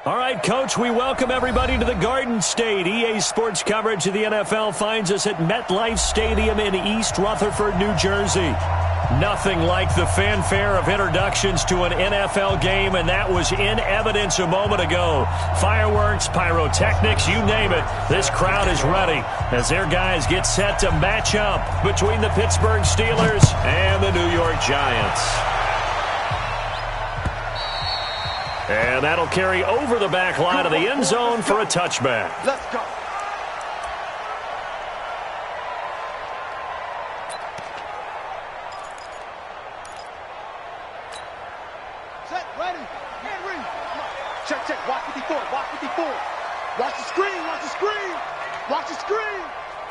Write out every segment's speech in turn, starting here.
All right, Coach, we welcome everybody to the Garden State. EA Sports coverage of the NFL finds us at MetLife Stadium in East Rutherford, New Jersey. Nothing like the fanfare of introductions to an NFL game, and that was in evidence a moment ago. Fireworks, pyrotechnics, you name it. This crowd is ready as their guys get set to match up between the Pittsburgh Steelers and the New York Giants. And that'll carry over the back line of the end zone for a touchback. Let's go. Set, ready, and read. Check, check, watch 54, watch 54. Watch the screen, watch the screen. Watch the screen.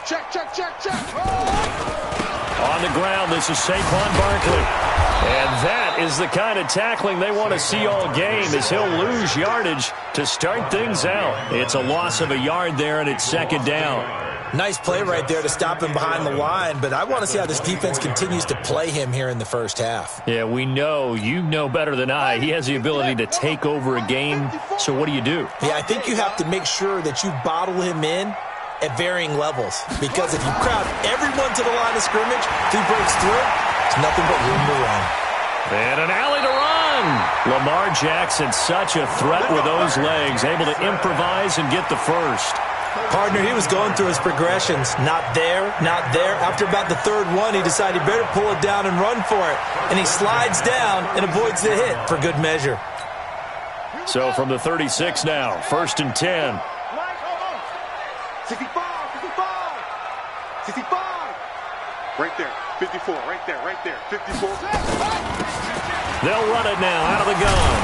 Check, check, check, check. Oh. On the ground, this is Saquon Barkley. And that is the kind of tackling they want to see all game, as he'll lose yardage to start things out. It's a loss of a yard there, and it's second down. Nice play right there to stop him behind the line, but I want to see how this defense continues to play him here in the first half. Yeah, we know. You know better than I. He has the ability to take over a game, so what do you do? Yeah, I think you have to make sure that you bottle him in at varying levels, because if you crowd everyone to the line of scrimmage, if he breaks through, there's nothing but room to run. And an alley to run. Lamar Jackson, such a threat with those legs, able to improvise and get the first. Partner, he was going through his progressions. Not there, not there. After about the third one, he decided he better pull it down and run for it. And he slides down and avoids the hit for good measure. So from the 36 now, 1st and 10. 65, 65. Right there, 54, right there, 54. They'll run it now out of the gun.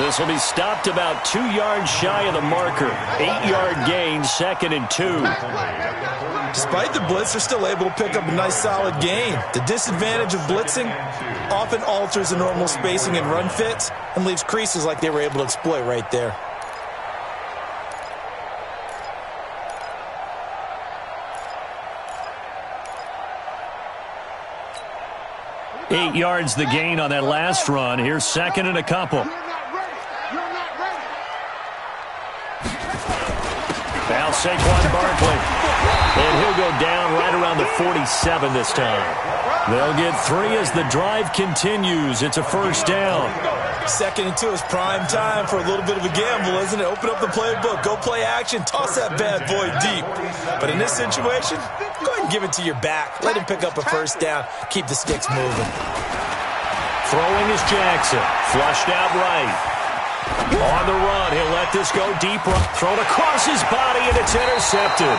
This will be stopped about 2 yards shy of the marker. 8-yard gain, 2nd and 2. Despite the blitz, they're still able to pick up a nice solid gain. The disadvantage of blitzing often alters the normal spacing and run fits and leaves creases like they were able to exploit right there. Eight yards the gain on that last run. Here's 2nd and a couple. Now Saquon Barkley. And he'll go down right around the 47 this time. They'll get 3 as the drive continues. It's a first down. 2nd and 2 is prime time for a little bit of a gamble, isn't it? Open up the playbook, go play action, toss that bad boy deep. But in this situation, go ahead and give it to your back. Let him pick up a first down. Keep the sticks moving. Throwing is Jackson. Flushed out right. On the run, he'll let this go deep. Thrown across his body, and it's intercepted.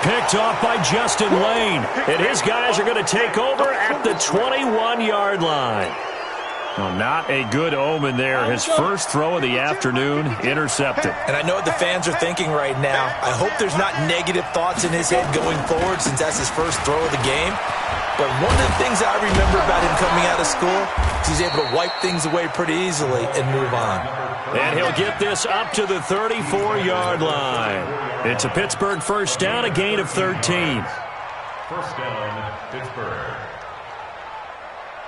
Picked off by Justin Lane. And his guys are going to take over at the 21-yard line. Well, not a good omen there. His first throw of the afternoon, intercepted. And I know what the fans are thinking right now. I hope there's not negative thoughts in his head going forward since that's his first throw of the game. But one of the things I remember about him coming out of school is he's able to wipe things away pretty easily and move on. And he'll get this up to the 34-yard line. It's a Pittsburgh first down, a gain of 13. First down, Pittsburgh.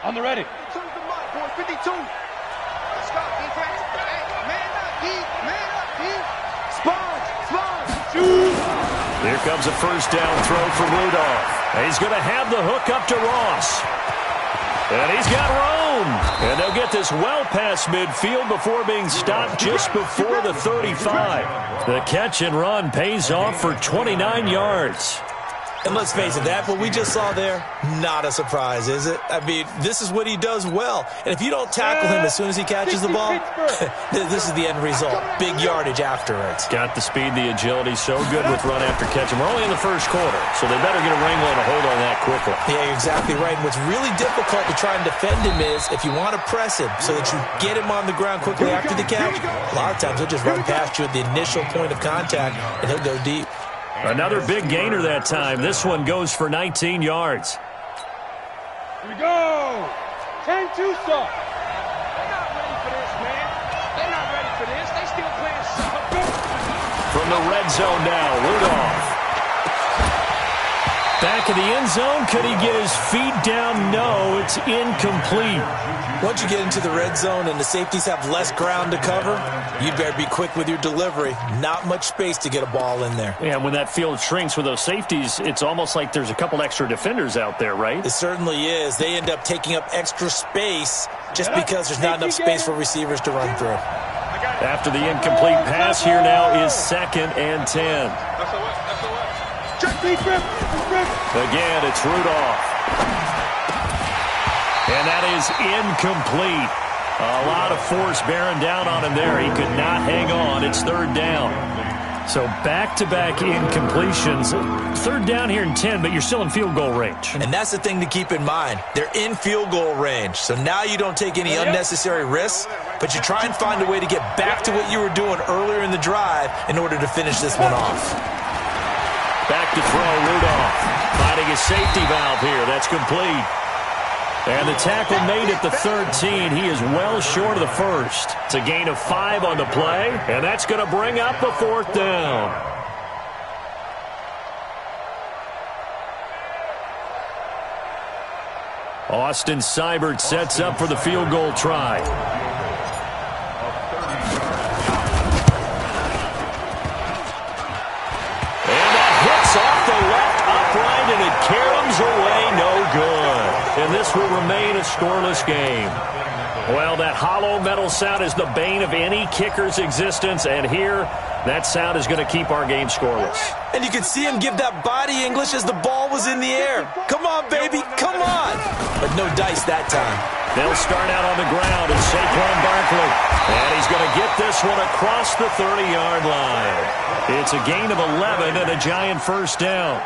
On the ready. 52. Let's go, defense. Hey, man up, D. Man up, D. Sponge. Shoot. Here comes a first down throw from Rudolph. And he's going to have the hook up to Ross. And he's got room. And they'll get this well past midfield before being stopped just before the 35. The catch and run pays off for 29 yards. And let's face it, that what we just saw there, not a surprise, is it? I mean, this is what he does well. And if you don't tackle him as soon as he catches the ball, this is the end result. Big yardage afterwards. Got the speed, the agility, so good with run after catch. And we're only in the first quarter, so they better get a wrangle and a hold on that quickly. Yeah, you're exactly right. And what's really difficult to try and defend him is if you want to press him so that you get him on the ground quickly after the catch, a lot of times he'll just run past you at the initial point of contact, and he'll go deep. Another big gainer that time. This one goes for 19 yards. Here we go. 10-2 stop. They're not ready for this, man. They're not ready for this. They still playing soccer. From the red zone now, Rudolph. Back back of the end zone. Could he get his feet down? No, it's incomplete. Once you get into the red zone and the safeties have less ground to cover, you better be quick with your delivery. Not much space to get a ball in there. Yeah, when that field shrinks with those safeties, it's almost like there's a couple extra defenders out there, right? It certainly is. They end up taking up extra space just because there's not enough space for receivers to run through. After the incomplete pass, here now is 2nd and 10. Again, it's Rudolph. And that is incomplete. A lot of force bearing down on him there. He could not hang on. It's 3rd down. So back-to-back incompletions. 3rd down here in 10, but you're still in field goal range. And that's the thing to keep in mind. They're in field goal range. So now you don't take any unnecessary risks, but you try and find a way to get back to what you were doing earlier in the drive in order to finish this one off. Back to throw, Rudolph. Finding a safety valve here. That's complete. And the tackle made at the 13. He is well short of the first. It's a gain of 5 on the play, and that's going to bring up a 4th down. Austin Seibert sets up for the field goal try. And that hits off the left upright, and it caroms away, no good. And this will remain a scoreless game. Well, that hollow metal sound is the bane of any kicker's existence, and here, that sound is going to keep our game scoreless. And you could see him give that body English as the ball was in the air. Come on, baby, come on. But no dice that time. They'll start out on the ground, and Saquon Barkley. And he's going to get this one across the 30-yard line. It's a gain of 11 and a giant 1st down.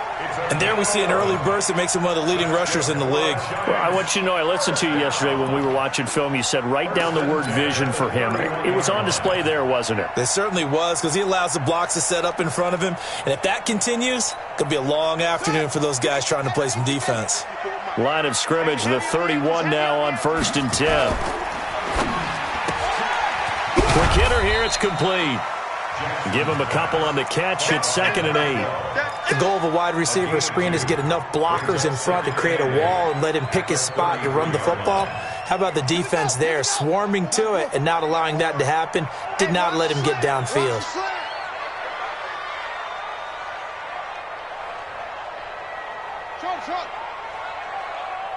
And there we see an early burst that makes him one of the leading rushers in the league. Well, I want you to know, I listened to you yesterday when we were watching film. You said write down the word vision for him. It was on display there, wasn't it? It certainly was, because he allows the blocks to set up in front of him. And if that continues, it's going to be a long afternoon for those guys trying to play some defense. Line of scrimmage, the 31 now on 1st and 10. Quick hitter here, it's complete. Give him a couple on the catch. It's 2nd and 8. The goal of a wide receiver screen is get enough blockers in front to create a wall and let him pick his spot to run the football. How about the defense there, swarming to it and not allowing that to happen? Did not let him get downfield. Shot.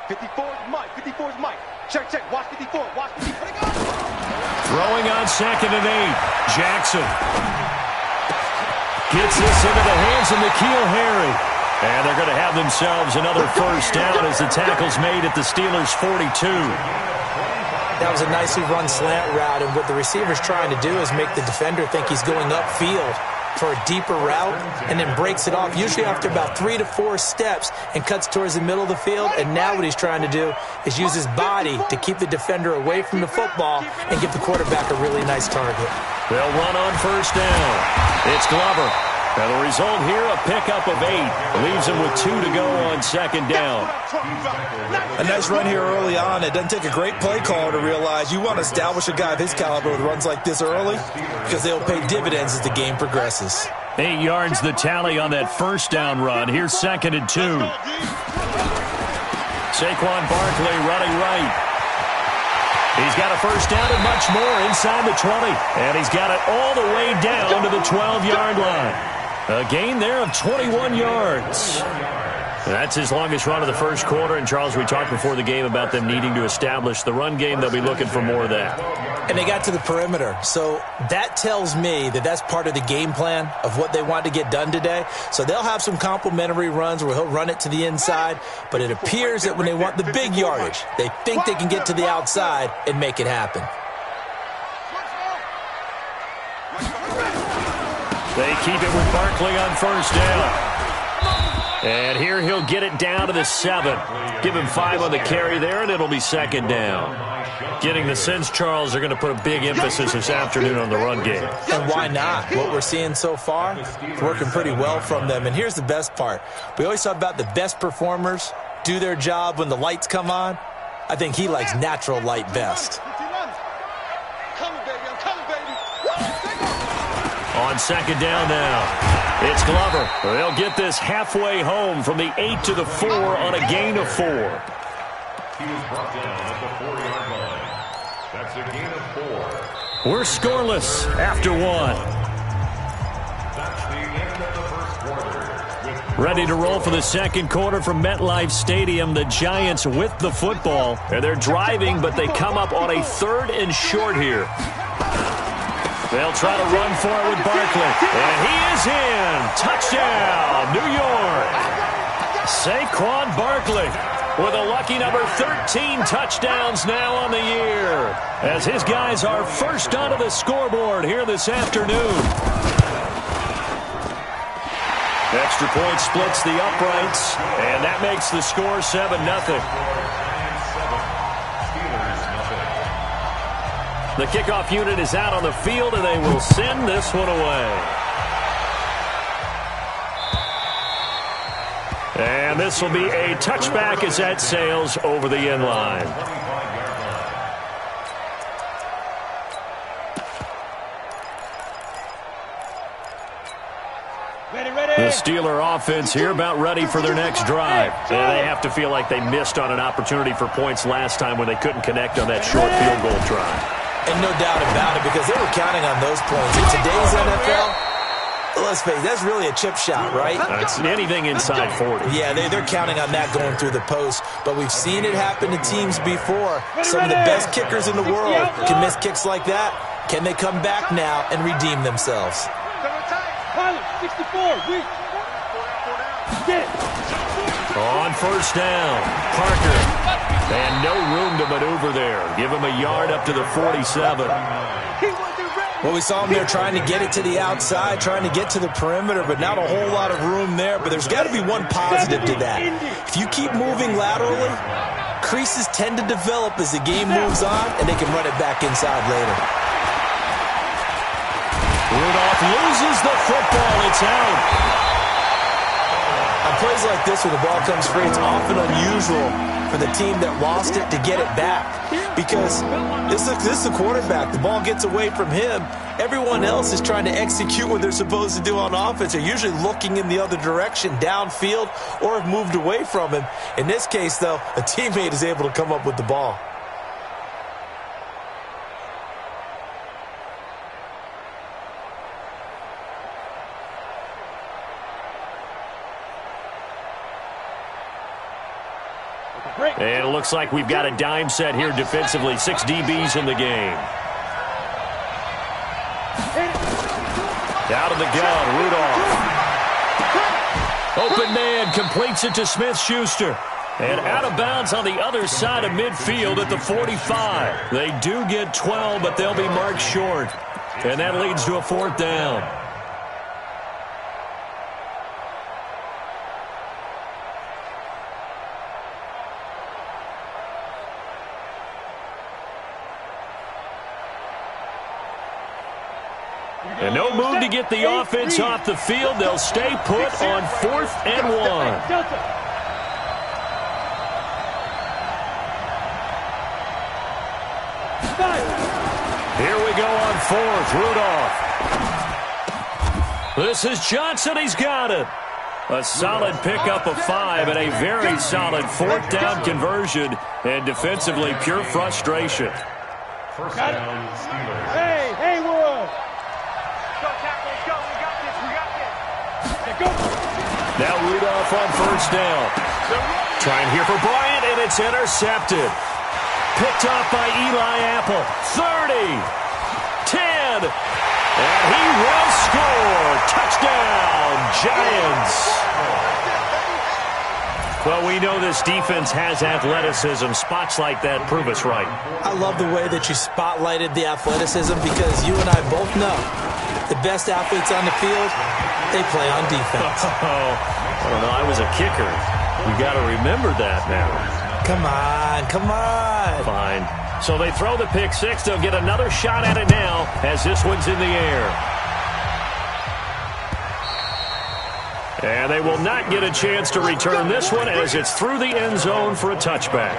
54 is Mike. 54 is Mike. Check. Watch 54. Watch 54. Throwing on 2nd and 8. Jackson gets this into the hands of N'Keal Harry. And they're going to have themselves another 1st down as the tackle's made at the Steelers' 42. That was a nicely run slant route, and what the receiver's trying to do is make the defender think he's going upfield for a deeper route, and then breaks it off, usually after about 3 to 4 steps, and cuts towards the middle of the field. And now what he's trying to do is use his body to keep the defender away from the football and give the quarterback a really nice target. They'll run on 1st down. It's Glover. And the result here, a pickup of 8. Leaves him with 2 to go on 2nd down. A nice run here early on. It doesn't take a great play caller to realize you want to establish a guy of his caliber with runs like this early, because they'll pay dividends as the game progresses. 8 yards the tally on that 1st down run. Here's 2nd and 2. Saquon Barkley running right. He's got a 1st down and much more inside the 20. And he's got it all the way down to the 12-yard line. A gain there of 21 yards. That's his longest run of the 1st quarter. And, Charles, we talked before the game about them needing to establish the run game. They'll be looking for more of that. And they got to the perimeter. So that tells me that that's part of the game plan of what they want to get done today. So they'll have some complementary runs where he'll run it to the inside. But it appears that when they want the big yardage, they think they can get to the outside and make it happen. They keep it with Barkley on 1st down. And here he'll get it down to the 7. Give him 5 on the carry there, and it'll be 2nd down. Getting the sense, Charles, they're going to put a big emphasis this afternoon on the run game. And why not? What we're seeing so far is working pretty well from them. And here's the best part. We always talk about the best performers do their job when the lights come on. I think he likes natural light best. On 2nd down now, It's Glover. They'll get this halfway home from the 8 to the 4 on a gain of 4. He was brought down at the 4-yard line. That's a gain of 4. We're scoreless after 1. That's the end of the first quarter. Ready to roll for the second quarter from MetLife Stadium. The Giants with the football. And they're driving, but they come up on a 3rd and short here. They'll try to run for it with Barkley. And he is in. Touchdown, New York. Saquon Barkley with a lucky number 13 touchdowns now on the year, as his guys are first onto the scoreboard here this afternoon. Extra point splits the uprights, and that makes the score 7-0. The kickoff unit is out on the field, and they will send this one away. And this will be a touchback as that sails over the end line. The Steeler offense here about ready for their next drive. And they have to feel like they missed on an opportunity for points last time when they couldn't connect on that short field goal try. And no doubt about it, because they were counting on those points. In today's NFL, let's face it, that's really a chip shot, right? It's anything inside 40. Yeah, they're counting on that going through the post. But we've seen it happen to teams before. Some of the best kickers in the world can miss kicks like that. Can they come back now and redeem themselves? 64, On first down, Parker. And no room to maneuver there. Give him a yard up to the 47. Well, we saw him there trying to get it to the outside, trying to get to the perimeter, but not a whole lot of room there. But there's got to be one positive to that. If you keep moving laterally, creases tend to develop as the game moves on, and they can run it back inside later. Rudolph loses the football. It's out. On plays like this, when the ball comes free, it's often unusual for the team that lost it to get it back, because this is the quarterback. The ball gets away from him. Everyone else is trying to execute what they're supposed to do on offense. They're usually looking in the other direction, downfield, or have moved away from him. In this case, though, a teammate is able to come up with the ball. And it looks like we've got a dime set here defensively. 6 DBs in the game. Out of the gun, Rudolph. Open man, completes it to Smith-Schuster. And out of bounds on the other side of midfield at the 45. They do get 12, but they'll be marked short. And that leads to a 4th down. And no move to get the offense off the field. They'll stay put on 4th and 1. Here we go on 4th. Rudolph. This is Johnson. He's got it. A solid pickup of 5 and a very solid 4th down conversion. And defensively, pure frustration. First down, Steelers. Hey, Wood. Now Rudolph on 1st down. Trying here for Bryant, and it's intercepted. Picked off by Eli Apple. 30. 10. And he will score. Touchdown, Giants. Well, we know this defense has athleticism. Spots like that prove us right. I love the way that you spotlighted the athleticism, because you and I both know the best athletes on the field, they play on defense. I don't know. I was a kicker. You got to remember that now. Come on. Fine. So they throw the pick 6. They'll get another shot at it now as this one's in the air. And they will not get a chance to return this one as it's through the end zone for a touchback.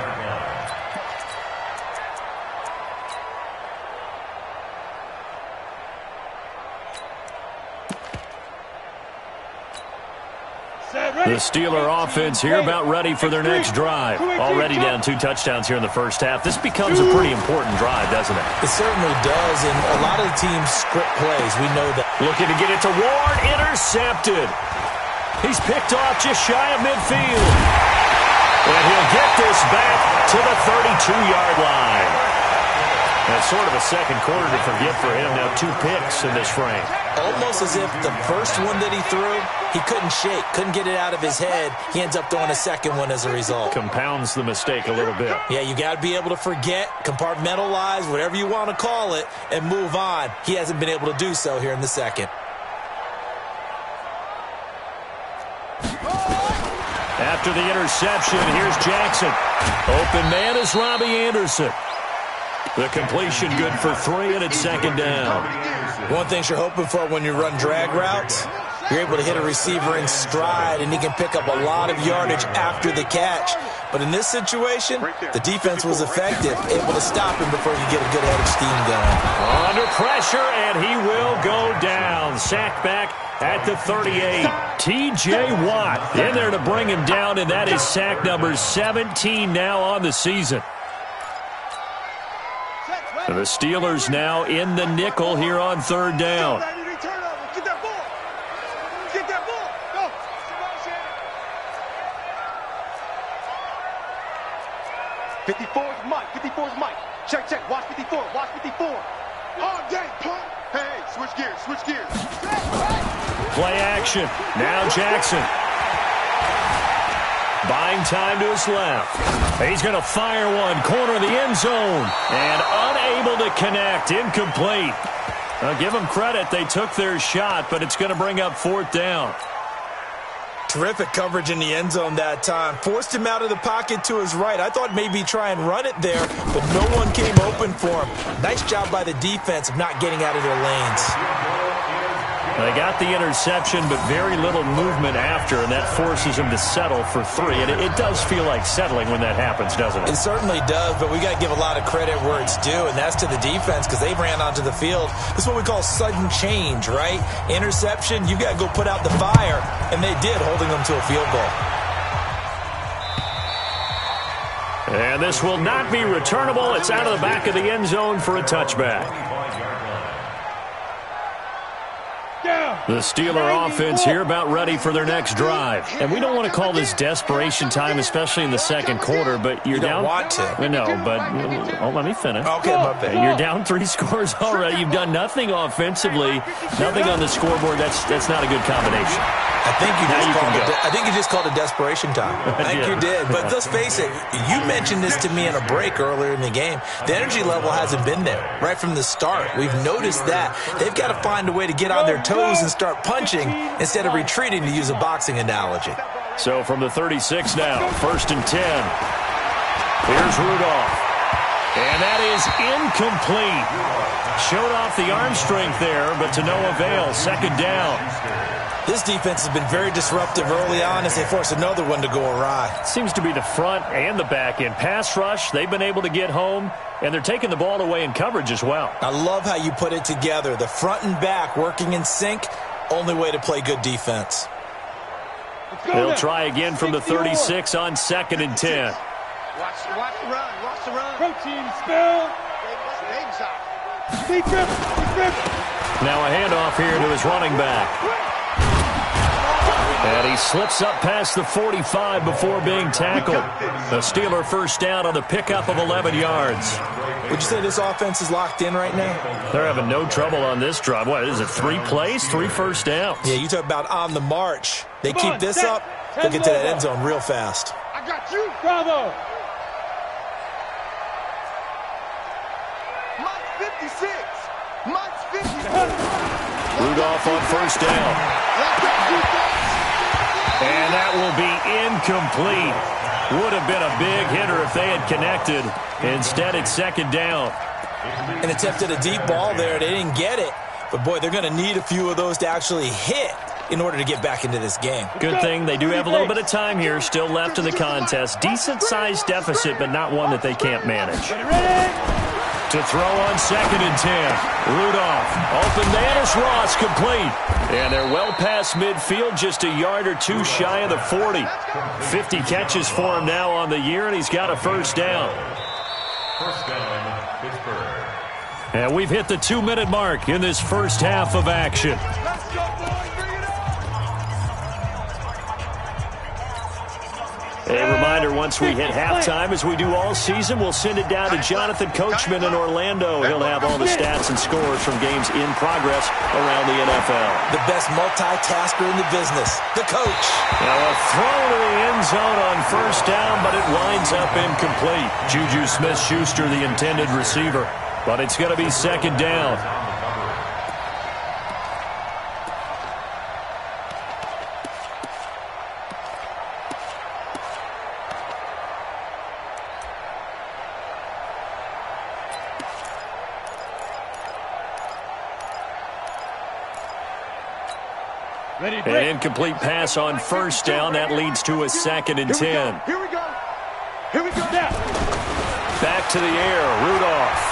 The Steeler offense here about ready for their next drive. Already down 2 touchdowns here in the first half. This becomes a pretty important drive, doesn't it? It certainly does, and a lot of the teams script plays. We know that. Looking to get it to Ward. Intercepted. He's picked off just shy of midfield. And he'll get this back to the 32-yard line. That's sort of a second quarter to forget for him. Now 2 picks in this frame. Almost as if the first one that he threw, he couldn't shake, couldn't get it out of his head. He ends up throwing a second one as a result. Compounds the mistake a little bit. Yeah, you got to be able to forget, compartmentalize, whatever you want to call it, and move on. He hasn't been able to do so here in the second. After the interception, here's Jackson. Open man is Robbie Anderson. The completion good for 3, and it's second down. One thing you're hoping for when you run drag routes, you're able to hit a receiver in stride, and he can pick up a lot of yardage after the catch. But in this situation, the defense was effective, able to stop him before you get a good head of steam going. Under pressure, and he will go down. Sacked back at the 38. T.J. Watt in there to bring him down, and that is sack number 17 now on the season. The Steelers now in the nickel here on third down. Get that ball. Get that ball. Go. 54 is Mike. 54 is Mike. Check, check. Watch 54. Watch 54. All day, punt. Hey, switch gears. Switch gears. Play action. Now Jackson. Buying time to his left. He's going to fire one. Corner of the end zone. And unable to connect. Incomplete. I'll give them credit. They took their shot, but it's going to bring up 4th down. Terrific coverage in the end zone that time. Forced him out of the pocket to his right. I thought maybe try and run it there, but no one came open for him. Nice job by the defense of not getting out of their lanes. They got the interception, but very little movement after, and that forces him to settle for 3. And it does feel like settling when that happens, doesn't it? It certainly does, but we got to give a lot of credit where it's due, and that's to the defense because they ran onto the field. This is what we call sudden change, right? Interception, you got to go put out the fire, and they did, holding them to a field goal. And this will not be returnable. It's out of the back of the end zone for a touchback. The Steeler offense here about ready for their next drive. And we don't want to call this desperation time, especially in the second quarter, but you're down. You don't want to. No, but let me finish. Okay, my bad. You're down 3 scores already. You've done nothing offensively, nothing on the scoreboard. That's not a good combination. I think you just called it desperation time. I think you did. But let's face it, you mentioned this to me in a break earlier in the game. The energy level hasn't been there right from the start. We've noticed that. They've got to find a way to get on their toes and start punching instead of retreating, to use a boxing analogy. So from the 36 now, 1st and 10. Here's Rudolph. And that is incomplete. Showed off the arm strength there, but to no avail. Second down. This defense has been very disruptive early on as they force another one to go awry. Seems to be the front and the back end. Pass rush, they've been able to get home, and they're taking the ball away in coverage as well. I love how you put it together. The front and back working in sync, only way to play good defense. They'll try again from the 36 on 2nd and 10. Watch the run. Watch the run. Protein spill. Big grip. Now a handoff here to his running back. And he slips up past the 45 before being tackled. The Steeler first down on the pickup of 11 yards. Would you say this offense is locked in right now? They're having no trouble on this drive. What is it, 3 plays, 3 first downs? Yeah, you talk about on the march. They keep this up, they'll get to that end zone real fast. I got you. Bravo. Mike 56. Mike's 56. Rudolph on first down. And that will be incomplete. Would have been a big hitter if they had connected. Instead, it's second down. And attempted a deep ball there. They didn't get it. But, boy, they're going to need a few of those to actually hit in order to get back into this game. Good thing they do have a little bit of time here still left in the contest. Decent-sized deficit, but not one that they can't manage. To throw on 2nd and 10. Rudolph. Open man is Ross, complete. And they're well past midfield, just a yard or two shy of the 40. 50 catches for him now on the year, and he's got a first down. First down, Pittsburgh. And we've hit the 2-minute mark in this first half of action. A reminder, once we hit halftime, as we do all season, we'll send it down to Jonathan Coachman in Orlando. He'll have all the stats and scores from games in progress around the NFL. The best multitasker in the business, the coach. Now a throw to the end zone on first down, but it winds up incomplete. Juju Smith-Schuster, the intended receiver, but it's going to be 2nd down. An incomplete pass on first down. That leads to a 2nd and 10. Here we go. Here we go now. Back to the air. Rudolph.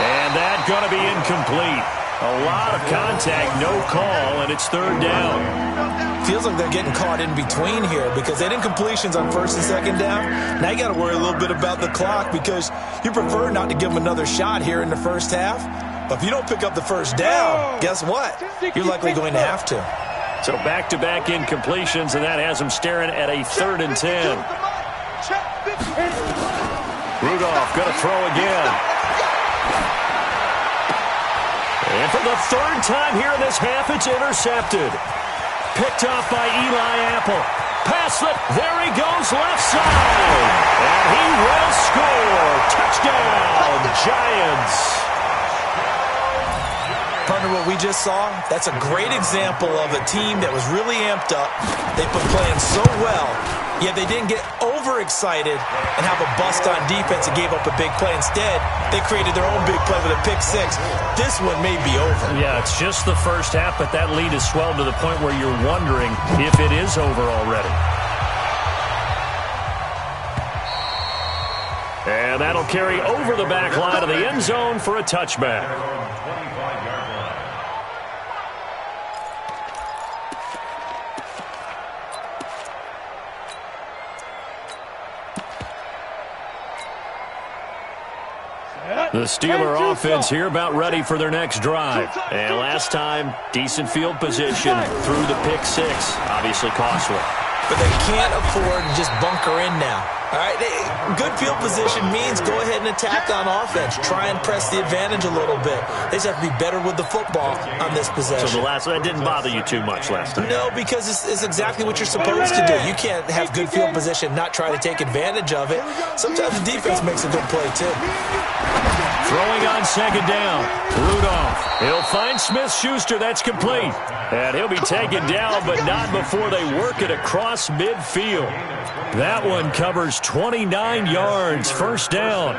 And that's going to be incomplete. A lot of contact, no call, and it's 3rd down. Feels like they're getting caught in between here because they had incompletions on 1st and 2nd down. Now you got to worry a little bit about the clock because you prefer not to give them another shot here in the first half. But if you don't pick up the first down, guess what? You're likely going to have to. So back-to-back incompletions, and that has them staring at a 3rd and 10. Rudolph going to throw again. And for the 3rd time here in this half, it's intercepted. Picked off by Eli Apple. Pass it. There he goes, left side. And he will score. Touchdown, Giants. Partner, what we just saw, that's a great example of a team that was really amped up. They've been playing so well, yet they didn't get overexcited and have a bust on defense and gave up a big play. Instead, they created their own big play with a pick 6. This one may be over. Yeah, it's just the first half, but that lead has swelled to the point where you're wondering if it is over already. And that'll carry over the back line of the end zone for a touchback. The Steeler offense here about ready for their next drive. And last time, decent field position through the pick 6. Obviously costly. But they can't afford to just bunker in now. All right, good field position means go ahead and attack on offense. Try and press the advantage a little bit. They just have to be better with the football on this possession. So that didn't bother you too much last time? No, because it's exactly what you're supposed to do. You can't have good field position, not try to take advantage of it. Sometimes the defense makes a good play, too. Throwing on 2nd down. Rudolph. He'll find Smith-Schuster. That's complete. And he'll be taken down, but not before they work it across midfield. That one covers 29 yards. First down.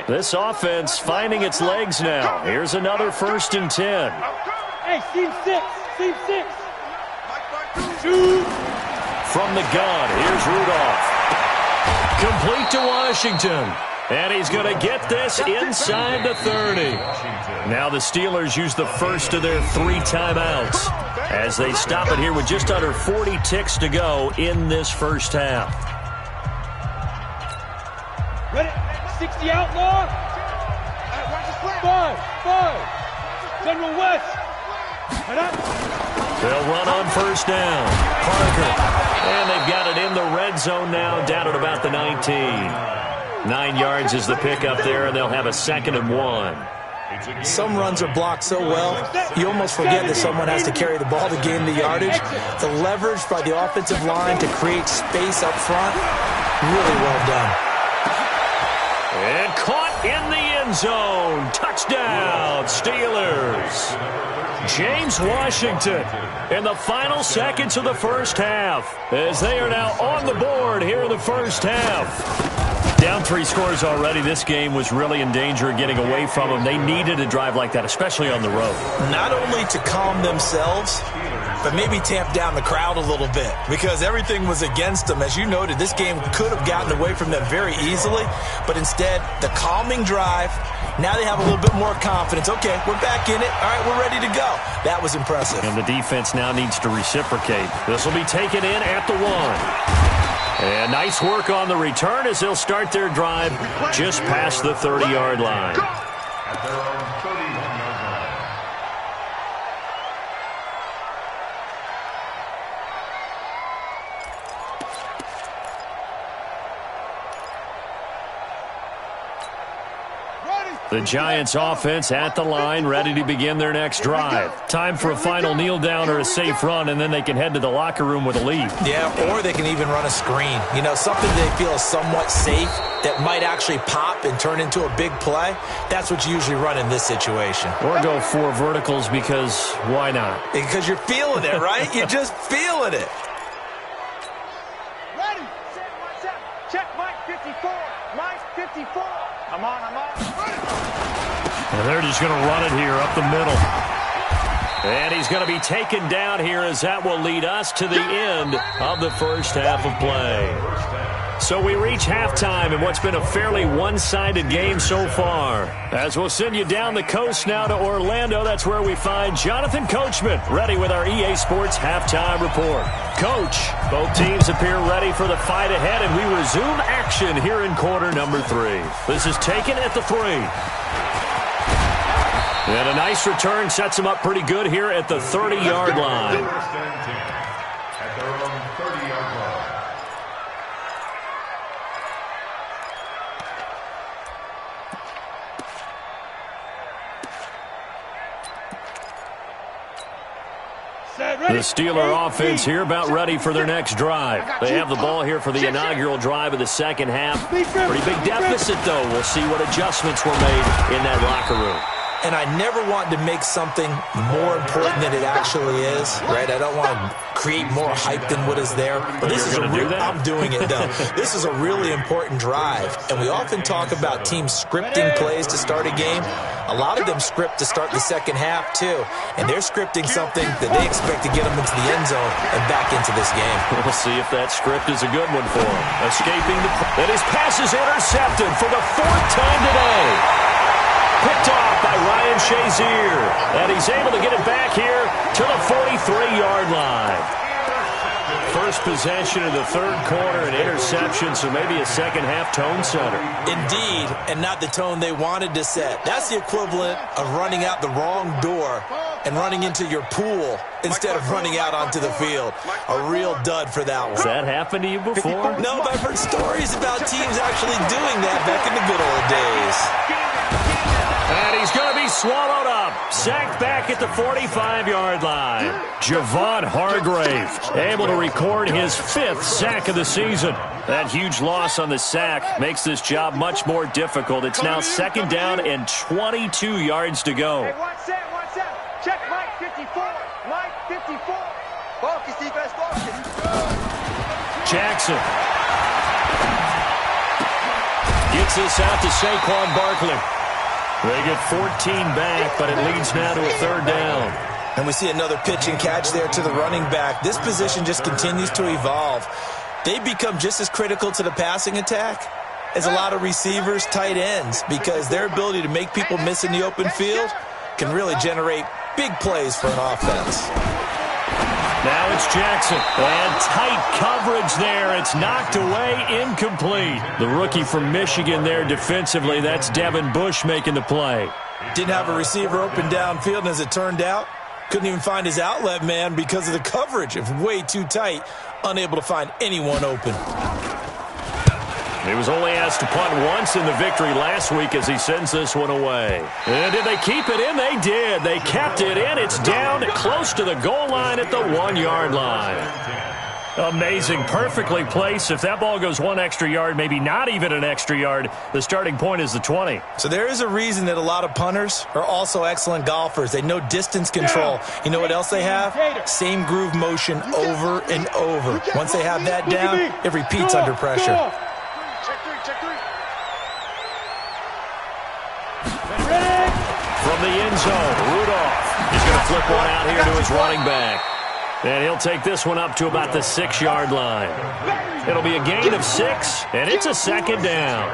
This offense finding its legs now. Here's another 1st and 10. Hey, team 6. Team 6. From the gun, here's Rudolph. Complete to Washington. And he's going to get this inside the 30. Now the Steelers use the first of their 3 timeouts as they stop it here with just under 40 ticks to go in this first half. Ready? 60 outlaw. 5. General West. They'll run on first down. Parker. And they've got it in the red zone now, down at about the 19. 9 yards is the pickup there, and they'll have a 2nd and 1. Some runs are blocked so well, you almost forget that someone has to carry the ball to gain the yardage. The leverage by the offensive line to create space up front, really well done. And caught in the end zone. Touchdown, Steelers. James Washington in the final seconds of the first half as they are now on the board here in the first half. Down 3 scores already. This game was really in danger of getting away from them. They needed a drive like that, especially on the road. Not only to calm themselves, but maybe tamp down the crowd a little bit because everything was against them. As you noted, this game could have gotten away from them very easily, but instead, the calming drive, now they have a little bit more confidence. Okay, we're back in it. All right, we're ready to go. That was impressive. And the defense now needs to reciprocate. This will be taken in at the 1. And nice work on the return as they'll start their drive just past the 30-yard line. At their own 31-yard line. The Giants offense at the line, ready to begin their next drive. Time for a final kneel down or a safe run, and then they can head to the locker room with a lead. Yeah, or they can even run a screen. You know, something they feel is somewhat safe that might actually pop and turn into a big play. That's what you usually run in this situation. Or go 4 verticals because why not? Because you're feeling it, right? You're just feeling it. Ready, set, watch out. Check Mike 54. Mike 54. I'm on. And they're just going to run it here up the middle. And he's going to be taken down here as that will lead us to the end of the first half of play. So we reach halftime in what's been a fairly one-sided game so far. As we'll send you down the coast now to Orlando, that's where we find Jonathan Coachman, ready with our EA Sports halftime report. Coach, both teams appear ready for the fight ahead, and we resume action here in quarter number 3. This is taken at the 3. And a nice return sets them up pretty good here at the 30-yard line. First and 10 at their own 30-yard line. The Steeler offense here about ready for their next drive. They have the ball here for the inaugural drive of the second half. Pretty big deficit, though. We'll see what adjustments were made in that locker room. And I never want to make something more important than it actually is, right? I don't want to create more hype than what is there. But this is I'm doing it, though. This is a really important drive. And we often talk about teams scripting plays to start a game. A lot of them script to start the second half, too. And they're scripting something that they expect to get them into the end zone and back into this game. We'll see if that script is a good one for them. Escaping and his pass is intercepted for the 4th time today. Picked off by Ryan Shazier. And he's able to get it back here to the 43-yard line. First possession of the third quarter, an interception, so maybe a second-half tone setter. Indeed, and not the tone they wanted to set. That's the equivalent of running out the wrong door and running into your pool instead of running out onto the field. A real dud for that one. Has that happened to you before? No, but I've heard stories about teams actually doing that back in the good old days. And he's going to be swallowed up. Sacked back at the 45-yard line. Javon Hargrave able to record his 5th sack of the season. That huge loss on the sack makes this job much more difficult. It's now 2nd down and 22 yards to go. Hey, watch that. Check Mike 54. Mike 54. Focus, defense, focus. Jackson gets this out to Saquon Barkley. They get 14 back, but it leads now to a 3rd down. And we see another pitch and catch there to the running back. This position just continues to evolve. They become just as critical to the passing attack as a lot of receivers, tight ends, because their ability to make people miss in the open field can really generate big plays for an offense. Now it's Jackson. And tight coverage there. It's knocked away, incomplete. The rookie from Michigan there defensively. That's Devin Bush making the play. Didn't have a receiver open downfield, and as it turned out, couldn't even find his outlet man because of the coverage. It was way too tight, unable to find anyone open. He was only asked to punt once in the victory last week as he sends this one away. And did they keep it in? They did. They kept it in. It's down close to the goal line at the 1-yard line. Amazing. Perfectly placed. If that ball goes 1 extra yard, maybe not even an extra yard, the starting point is the 20. So there is a reason that a lot of punters are also excellent golfers. They know distance control. You know what else they have? Same groove motion over and over. Once they have that down, it repeats under pressure. From the end zone, Rudolph is going to flip one out here to his running back. And he'll take this one up to about the 6-yard line. It'll be a gain of 6, and it's a second down.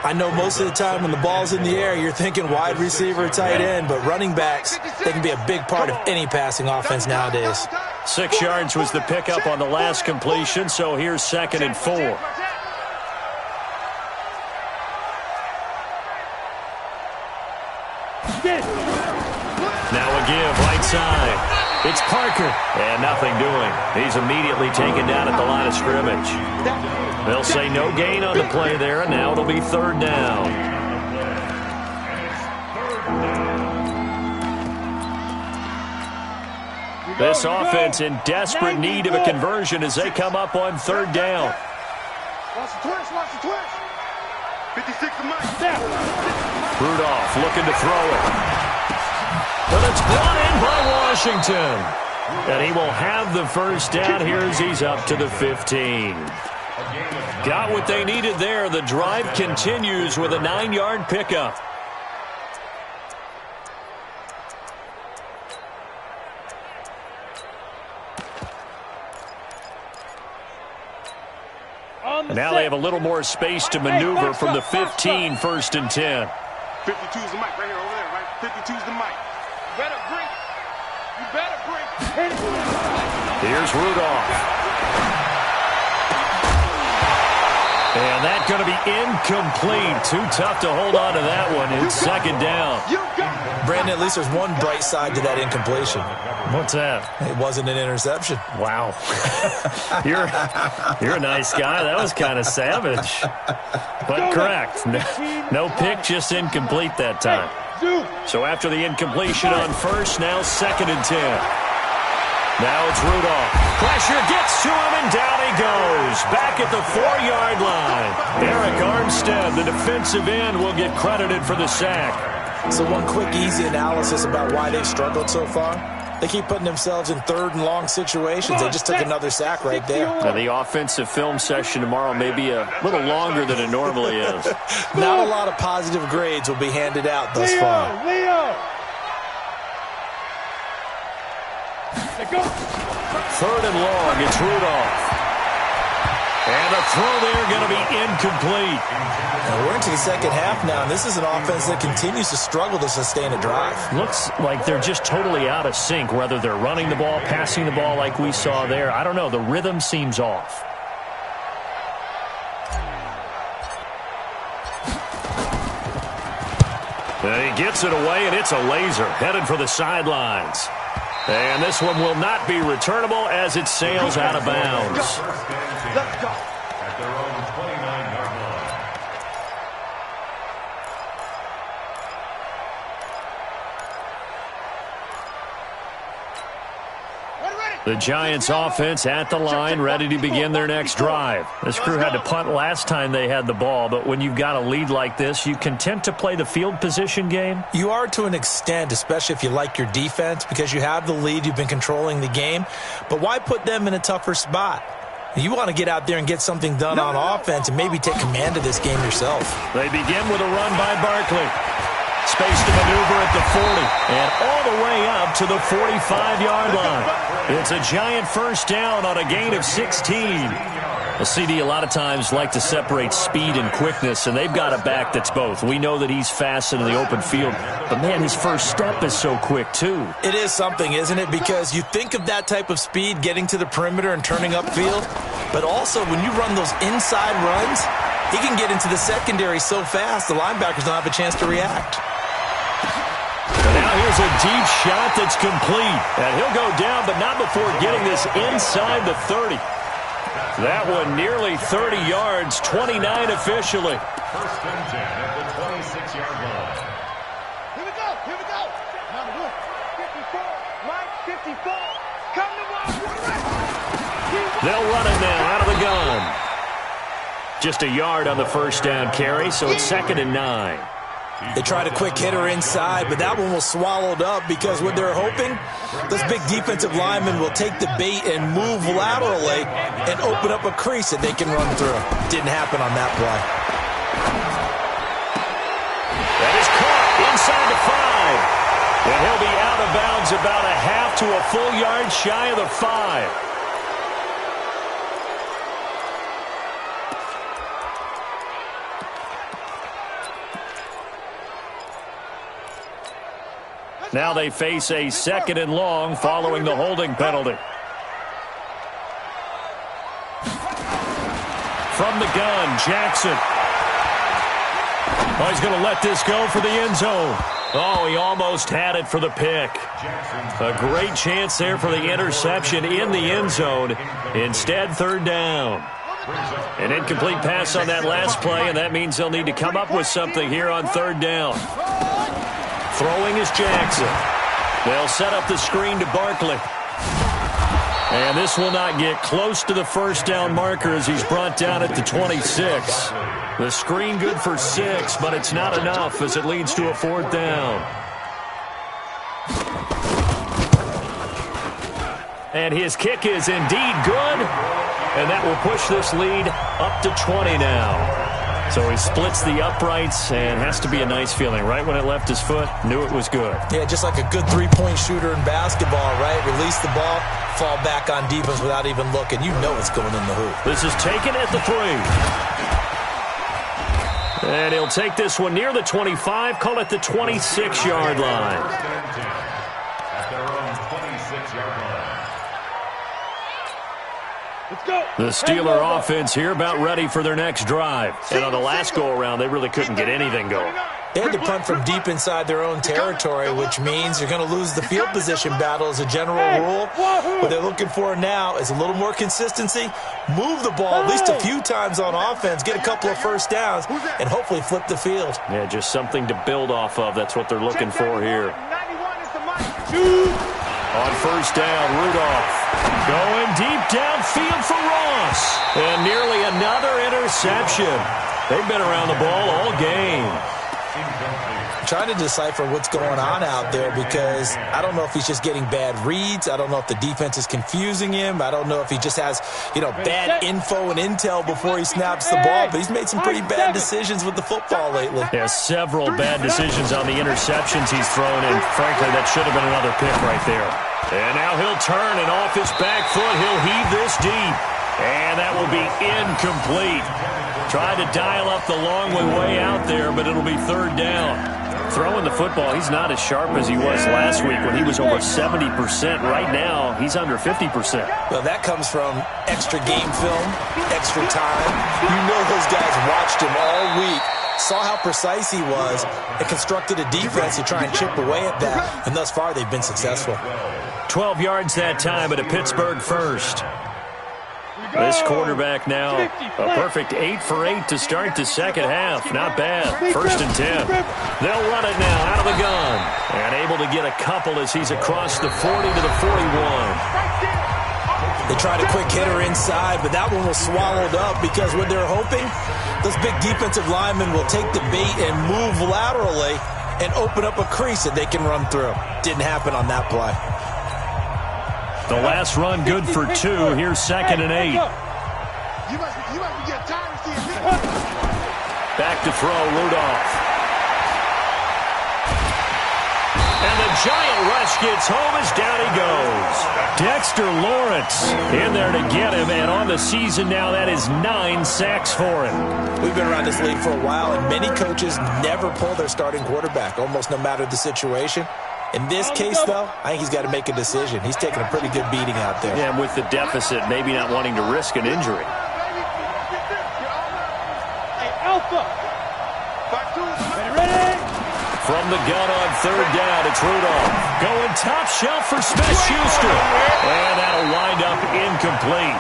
I know most of the time when the ball's in the air, you're thinking wide receiver, tight end, but running backs, they can be a big part of any passing offense nowadays. 6 yards was the pickup on the last completion, so here's 2nd and 4. Now a give, right side. It's Parker, and nothing doing. He's immediately taken down at the line of scrimmage. They'll say no gain on the play there, and now it'll be 3rd down. This offense in desperate need of a conversion as they come up on 3rd down. Watch the twist, watch the twist. 56 to Mike. Rudolph looking to throw it. But it's brought in by Washington. And he will have the first down here as he's up to the 15. Got what they needed there. The drive continues with a 9-yard pickup. And now they have a little more space to maneuver from the 15, 1st and 10. 52's the mic right here, over there, right? 52's the mic. You better break. You better break. Here's Rudolph. And that's going to be incomplete. Too tough to hold on to that one. It's 2nd down. Brandon, at least there's one bright side to that incompletion. What's that? It wasn't an interception. Wow. You're a nice guy. That was kind of savage. But correct. No pick, just incomplete that time. So after the incompletion on 1st, now 2nd and 10. Now it's Rudolph. Pressure gets to him, and down he goes. Back at the 4-yard line. Eric Armstead, the defensive end, will get credited for the sack. So one quick, easy analysis about why they've struggled so far. They keep putting themselves in 3rd and long situations. They just took another sack right there. Now, the offensive film session tomorrow may be a little longer than it normally is. Not a lot of positive grades will be handed out thus far. Leo. 3rd and long, it's Rudolph. And the throw there going to be incomplete. Now we're into the 2nd half now, and this is an offense that continues to struggle to sustain a drive. Looks like they're just totally out of sync, whether they're running the ball, passing the ball like we saw there. I don't know. The rhythm seems off. And he gets it away, and it's a laser headed for the sidelines. And this one will not be returnable as it sails out of bounds. Let's go. At their own 29-yard line. The Giants offense at the line, ready to begin their next drive. This crew had to punt last time they had the ball, but when you've got a lead like this, you content to play the field position game? You are to an extent, especially if you like your defense, because you have the lead, you've been controlling the game. But why put them in a tougher spot? You want to get out there and get something done on offense and maybe take command of this game yourself. They begin with a run by Barkley. Space to maneuver at the 40 and all the way up to the 45-yard line. It's a giant first down on a gain of 16. The CD a lot of times like to separate speed and quickness, and they've got a back that's both. We know that he's fast in the open field, but, man, his first step is so quick, too. It is something, isn't it? Because you think of that type of speed getting to the perimeter and turning upfield, but also when you run those inside runs, he can get into the secondary so fast the linebackers don't have a chance to react. And now here's a deep shot that's complete. And he'll go down, but not before getting this inside the 30. That one nearly 30 yards, 29 officially. 1st and 10 at the 26-yard line. Here we go, here we go. Number 54, right, 54. Come to one. They'll run it now out of the gun. Just a yard on the first down carry, so it's 2nd and 9. They tried a quick hitter inside, but that one was swallowed up because what they're hoping, those big defensive linemen will take the bait and move laterally and open up a crease that they can run through. Didn't happen on that play. That is caught inside the 5. And he'll be out of bounds about a half to a full yard shy of the 5. Now they face a 2nd and long following the holding penalty. From the gun, Jackson. Oh, he's going to let this go for the end zone. Oh, he almost had it for the pick. A great chance there for the interception in the end zone. Instead, 3rd down. An incomplete pass on that last play, and that means they'll need to come up with something here on 3rd down. Throwing is Jackson. They'll set up the screen to Barkley. And this will not get close to the 1st down marker as he's brought down at the 26. The screen good for 6, but it's not enough as it leads to a 4th down. And his kick is indeed good. And that will push this lead up to 20 now. So he splits the uprights, and has to be a nice feeling. Right when it left his foot, knew it was good. Yeah, just like a good three-point shooter in basketball, right? Release the ball, fall back on defense without even looking. You know it's going in the hoop. This is taken at the 3. And he'll take this one near the 25, call it the 26-yard line. At their own 26-yard line. The Steeler offense here about ready for their next drive. And on the last go-around, they really couldn't get anything going. They had to punt from deep inside their own territory, which means you're going to lose the field position battle as a general rule. What they're looking for now is a little more consistency, move the ball at least a few times on offense, get a couple of 1st downs, and hopefully flip the field. Yeah, just something to build off of. That's what they're looking for here. On 1st down, Rudolph going deep downfield for Ross. And nearly another interception. They've been around the ball all game. I'm trying to decipher what's going on out there because I don't know if he's just getting bad reads. I don't know if the defense is confusing him. I don't know if he just has, bad info and intel before he snaps the ball. But he's made some pretty bad decisions with the football lately. Yeah, several bad decisions on the interceptions he's thrown, and frankly, that should have been another pick right there. And now he'll turn, and off his back foot, he'll heave this deep. And that will be incomplete. Tried to dial up the long way out there, but it'll be 3rd down. Throwing the football, he's not as sharp as he was last week when he was over 70%. Right now, he's under 50%. Well, that comes from extra game film, extra time. You know those guys watched him all week, saw how precise he was, and constructed a defense to try and chip away at that. And thus far, they've been successful. 12 yards that time at a Pittsburgh 1st. This quarterback now, a perfect 8 for 8 to start the 2nd half. Not bad. 1st and 10. They'll run it now out of the gun. And able to get a couple as he's across the 40 to the 41. They tried a quick hitter inside, but that one was swallowed up because what they're hoping, those big defensive linemen will take the bait and move laterally and open up a crease that they can run through. Didn't happen on that play. The last run good for 2. Here's 2nd and 8. Back to throw, Rudolph. And the giant rush gets home as down he goes. Dexter Lawrence in there to get him, and on the season now, that is 9 sacks for him. We've been around this league for a while, and many coaches never pull their starting quarterback, almost no matter the situation. In this case, though, I think he's got to make a decision. He's taking a pretty good beating out there. Yeah, and with the deficit, maybe not wanting to risk an injury. From the gun on 3rd down, it's Rudolph. Going top shelf for Smith-Schuster. And that'll wind up incomplete.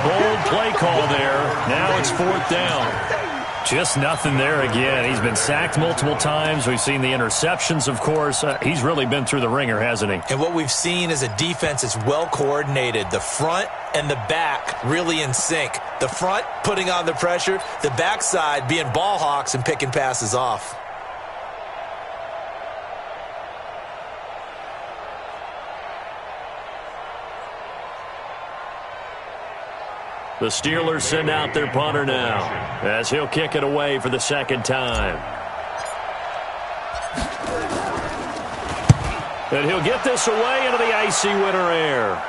Bold play call there. Now it's 4th down. Just nothing there again. He's been sacked multiple times. We've seen the interceptions, of course. He's really been through the ringer, hasn't he? And what we've seen is a defense that's well coordinated. The front and the back really in sync. The front putting on the pressure. The backside being ball hawks and picking passes off. The Steelers send out their punter now as he'll kick it away for the 2nd time. And he'll get this away into the icy winter air.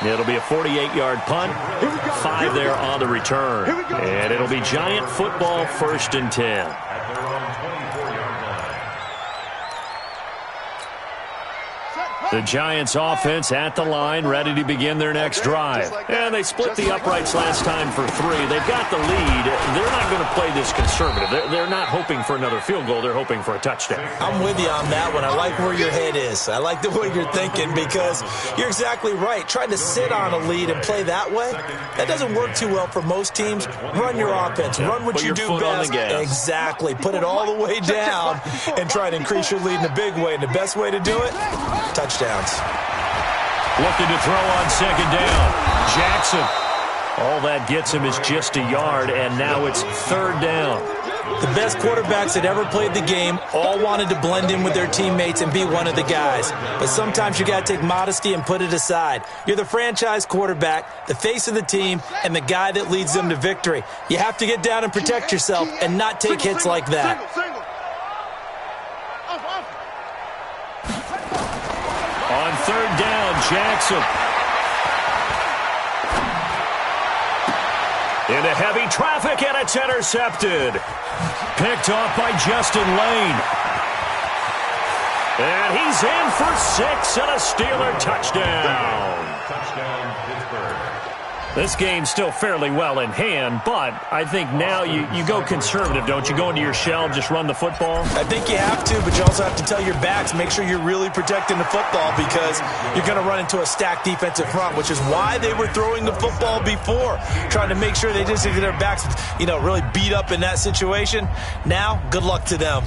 It'll be a 48-yard punt. 5 there on the return. And it'll be Giant football, 1st and 10. The Giants offense at the line, ready to begin their next drive. And they split the uprights last time for 3. They've got the lead. They're not going to play this conservative. They're not hoping for another field goal. They're hoping for a touchdown. I'm with you on that one. I like where your head is. I like the way you're thinking because you're exactly right. Trying to sit on a lead and play that way, that doesn't work too well for most teams. Run your offense. Run what you do best. Exactly. Put it all the way down and try to increase your lead in a big way. And the best way to do it, touchdowns. Looking to throw on 2nd down. Jackson. All that gets him is just a yard, and now it's 3rd down. The best quarterbacks that ever played the game all wanted to blend in with their teammates and be one of the guys. But sometimes you got to take modesty and put it aside. You're the franchise quarterback, the face of the team, and the guy that leads them to victory. You have to get down and protect yourself and not take hits like that. On 3rd down, Jackson. Into heavy traffic, and it's intercepted. Picked off by Justin Lane. And he's in for 6 and a Steeler touchdown. Touchdown, Pittsburgh. This game's still fairly well in hand, but I think now you go conservative, don't you? Go into your shell, just run the football? I think you have to, but you also have to tell your backs, make sure you're really protecting the football because you're going to run into a stacked defensive front, which is why they were throwing the football before, trying to make sure they just get their backs, really beat up in that situation. Now, good luck to them.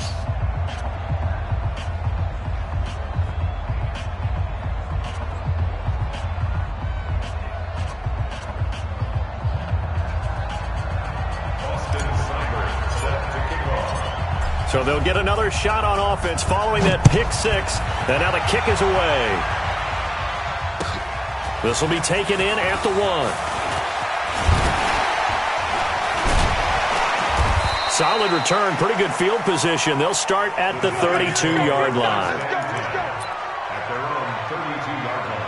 So they'll get another shot on offense following that pick 6. And now the kick is away. This will be taken in at the 1. Solid return, pretty good field position. They'll start at the 32-yard line. At their own 32-yard line.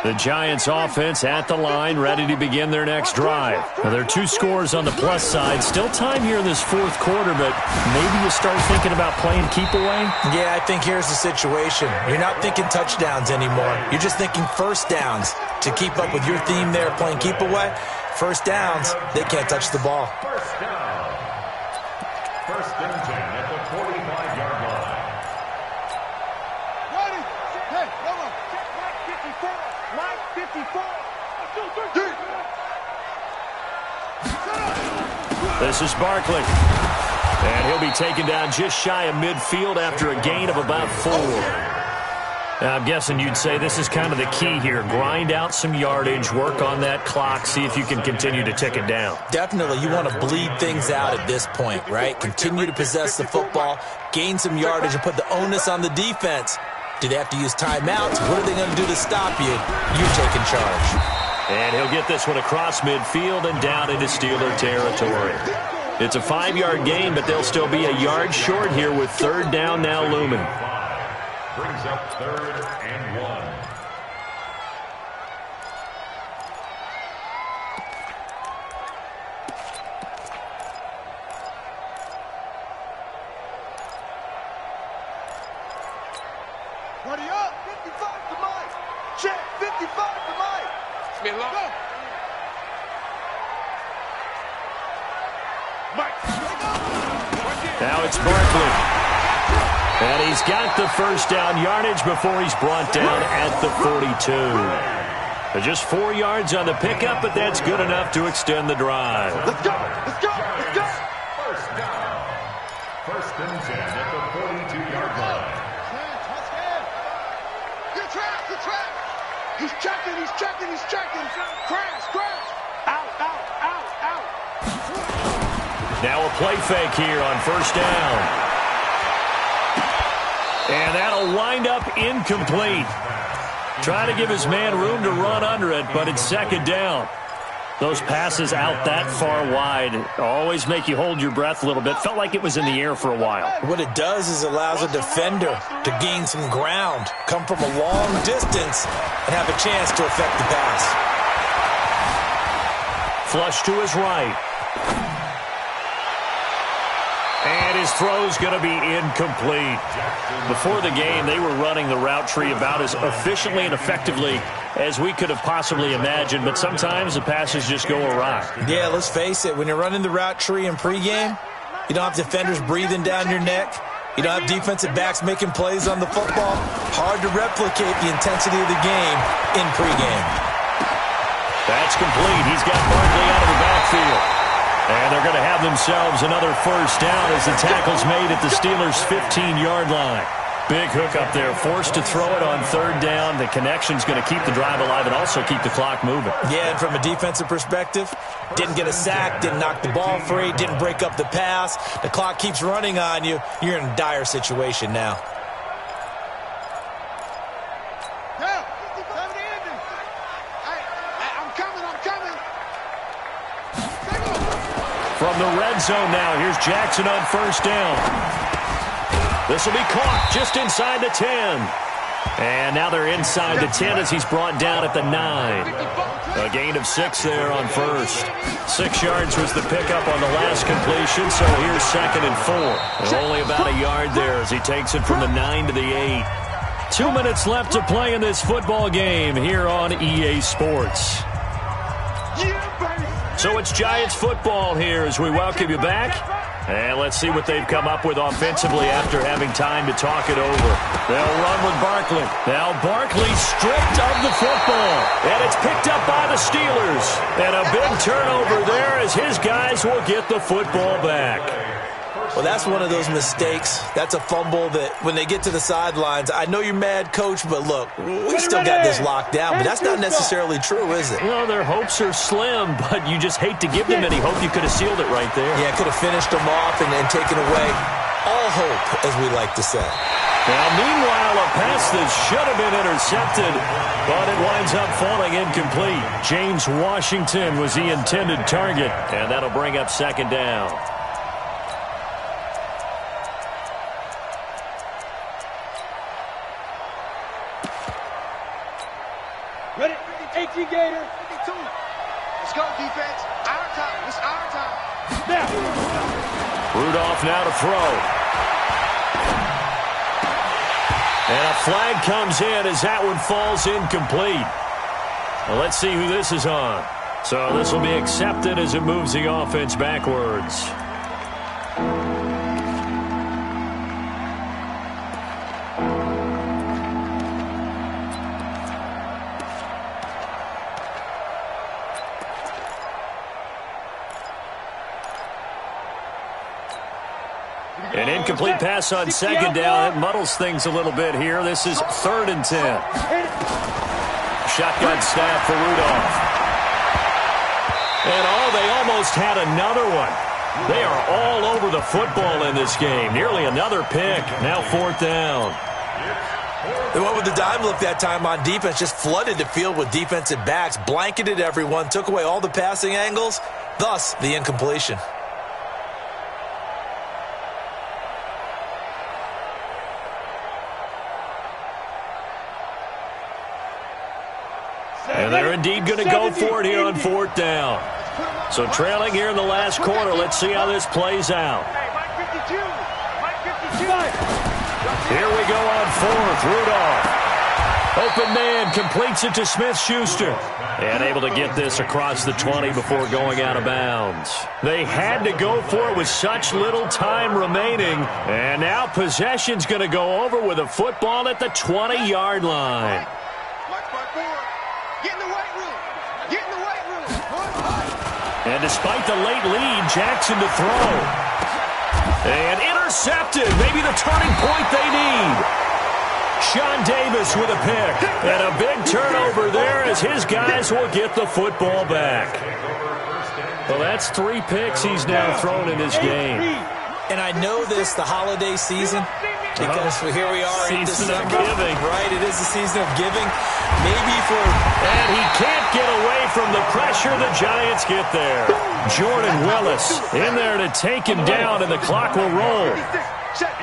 The Giants offense at the line, ready to begin their next drive. Now, there are 2 scores on the plus side. Still time here in this 4th quarter, but maybe you start thinking about playing keep away? Yeah, I think here's the situation. You're not thinking touchdowns anymore. You're just thinking 1st downs. To keep up with your theme there, playing keep away, 1st downs, they can't touch the ball. 1st down. 1st and 10 at the 45-yard line. Ready? Hey, hold on. Mike 54. This is Barkley. And he'll be taken down just shy of midfield after a gain of about 4. Now, I'm guessing you'd say this is kind of the key here. Grind out some yardage, work on that clock, see if you can continue to tick it down. Definitely, you want to bleed things out at this point, right? Continue to possess the football, gain some yardage, and put the onus on the defense. Do they have to use timeouts? What are they going to do to stop you? You're taking charge. And he'll get this one across midfield and down into Steeler territory. It's a 5-yard gain, but they'll still be a yard short here with 3rd down now looming. Brings up 3rd and 1. Ready up. 55 to Mike. Check. 55 to Mike. It's been long. Go. Mike. Now it's Barkley. And he's got the 1st down yardage before he's brought down at the 42. Just 4 yards on the pickup, but that's good enough to extend the drive. Let's go. Let's go. Let's go. 1st down. 1st and 10 at the 42-yard line. Good track. Good track. He's checking. He's checking. He's checking. Crash. Crash. Out. Out. Out. Out. Now a play fake here on 1st down. And that'll wind up incomplete. Trying to give his man room to run under it, but it's 2nd down. Those passes out that far wide always make you hold your breath a little bit. Felt like it was in the air for a while. What it does is allows a defender to gain some ground, come from a long distance, and have a chance to affect the pass. Flush to his right. And his throw's going to be incomplete. Before the game, they were running the route tree about as efficiently and effectively as we could have possibly imagined, but sometimes the passes just go awry. Yeah, let's face it. When you're running the route tree in pregame, you don't have defenders breathing down your neck. You don't have defensive backs making plays on the football. Hard to replicate the intensity of the game in pregame. That's complete. He's got Barkley out of the backfield. And they're going to have themselves another first down as the tackle's made at the Steelers' 15-yard line. Big hook up there, forced to throw it on third down. The connection's going to keep the drive alive and also keep the clock moving. Yeah, and from a defensive perspective, didn't get a sack, didn't knock the ball free, didn't break up the pass. The clock keeps running on you. You're in a dire situation now. From the red zone now, here's Jackson on first down. This will be caught just inside the 10. And now they're inside the 10 as he's brought down at the 9. A gain of 6 there on first. 6 yards was the pickup on the last completion, so here's 2nd and 4. And only about a yard there as he takes it from the 9 to the 8. 2 minutes left to play in this football game here on EA Sports. So it's Giants football here as we welcome you back. And let's see what they've come up with offensively after having time to talk it over. They'll run with Barkley. Now Barkley stripped of the football. And it's picked up by the Steelers. And a big turnover there as his guys will get the football back. Well, that's one of those mistakes. That's a fumble that when they get to the sidelines, I know you're mad, Coach, but look, we still got this locked down. But that's not necessarily true, is it? Well, their hopes are slim, but you just hate to give them any hope. You could have sealed it right there. Yeah, could have finished them off and taken away all hope, as we like to say. Now, meanwhile, a pass that should have been intercepted, but it winds up falling incomplete. James Washington was the intended target, and that'll bring up 2nd down. Ready? 18 Gator. 52. Let's go, defense. Our time. It's our time. Now. Rudolph now to throw. And a flag comes in as that one falls incomplete. Well, let's see who this is on. So this will be accepted as it moves the offense backwards. An incomplete pass on 2nd down. It muddles things a little bit here. This is 3rd and 10. Shotgun snap for Rudolph. And they almost had another one. They are all over the football in this game. Nearly another pick. Now 4th down. They went with the dime look that time on defense. Just flooded the field with defensive backs. Blanketed everyone. Took away all the passing angles. Thus, the incompletion. And they're indeed going to go for it here on 4th down. So trailing here in the last quarter. Let's see how this plays out. Here we go on 4th. Rudolph. Open man completes it to Smith-Schuster. And able to get this across the 20 before going out of bounds. They had to go for it with such little time remaining. And now possession's going to go over with a football at the 20-yard line. And despite the late lead, Jackson to throw. And intercepted. Maybe the turning point they need. Sean Davis with a pick. And a big turnover there as his guys will get the football back. Well, that's 3 picks he's now thrown in this game. And I know this, the holiday season, Because here we are in December. December. Giving. Right, it is the season of giving. Maybe for... And he can't get away from the pressure. The Giants get there. Jordan Willis in there to take him down, and the clock will roll.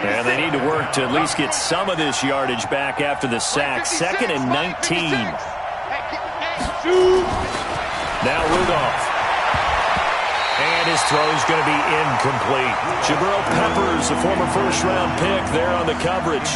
And they need to work to at least get some of this yardage back after the sack. 2nd and 19. Now Rudolph. And his throw is going to be incomplete. Jabril Peppers, a former first-round pick, there on the coverage.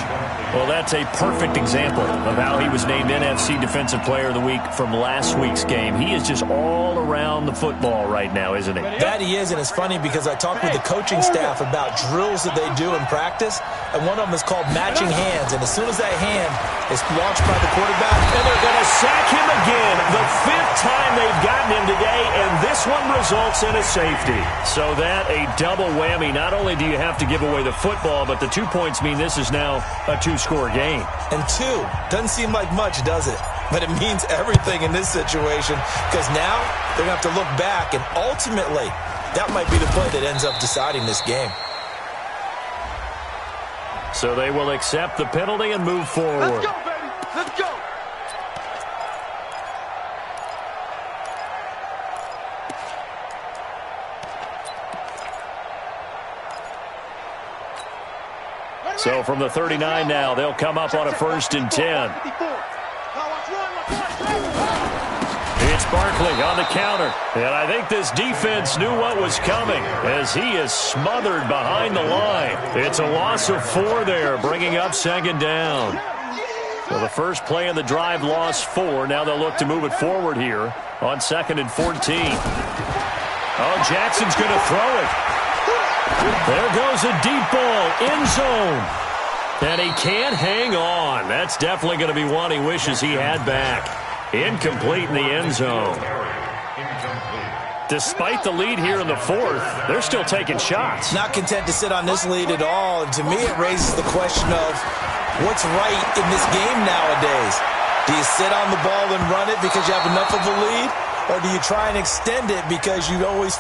Well, that's a perfect example of how he was named NFC Defensive Player of the Week from last week's game. He is just all around the football right now, isn't he? That he is, and it's funny because I talked with the coaching staff about drills that they do in practice, and one of them is called matching hands. And as soon as that hand is launched by the quarterback, and they're going to sack him again. The 5th time they've gotten him today, and this one results in a safety. So that a double whammy. Not only do you have to give away the football, but the 2 points mean this is now a 2-score game. And 2 doesn't seem like much, does it? But it means everything in this situation, because now they're going to have to look back, and ultimately that might be the play that ends up deciding this game. So they will accept the penalty and move forward. Let's go, baby. Let's go. So from the 39 now, they'll come up on a 1st and 10. It's Barkley on the counter. And I think this defense knew what was coming as he is smothered behind the line. It's a loss of 4 there, bringing up 2nd down. Well, the first play of the drive lost 4. Now they'll look to move it forward here on 2nd and 14. Oh, Jackson's going to throw it. There goes a deep ball, end zone. And he can't hang on. That's definitely going to be one he wishes he had back. Incomplete in the end zone. Despite the lead here in the 4th, they're still taking shots. Not content to sit on this lead at all. And to me, it raises the question of what's right in this game nowadays. Do you sit on the ball and run it because you have enough of a lead? Or do you try and extend it because you always